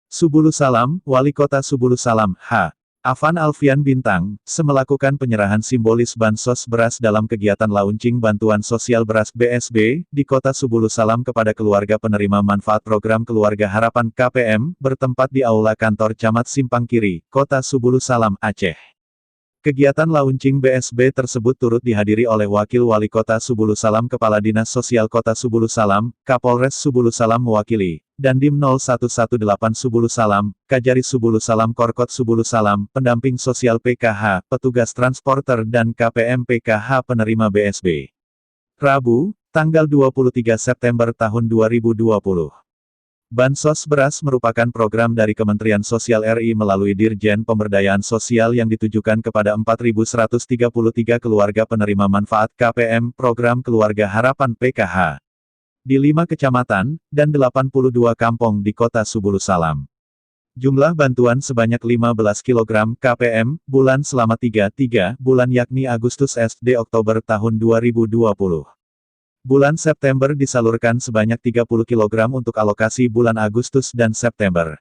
Subulu Salam, Wali Kota Subulu Salam, H. Afan Alfian Bintang, melakukan penyerahan simbolis bansos beras dalam kegiatan launching bantuan sosial beras BSB, di Kota Subulu Salam kepada keluarga penerima manfaat program Keluarga Harapan KPM, bertempat di Aula Kantor Camat Simpang Kiri, Kota Subulu Salam, Aceh. Kegiatan launching BSB tersebut turut dihadiri oleh Wakil Wali Kota Subulu Salam Kepala Dinas Sosial Kota Subulu Salam, Kapolres Subulu Salam mewakili, Dandim 0118 Subulu Salam, Kajaris Subulu Salam Korkot Subulu Salam, pendamping sosial PKH, petugas transporter dan KPM PKH penerima BSB. Rabu, tanggal 23 September tahun 2020. Bansos beras merupakan program dari Kementerian Sosial RI melalui Dirjen Pemberdayaan Sosial yang ditujukan kepada 4.133 keluarga penerima manfaat KPM program Keluarga Harapan PKH. Di 5 kecamatan, dan 82 kampung di Kota Subulu Salam. Jumlah bantuan sebanyak 15 kg KPM, bulan selama 3 bulan yakni Agustus SD Oktober tahun 2020. Bulan September disalurkan sebanyak 30 kg untuk alokasi bulan Agustus dan September.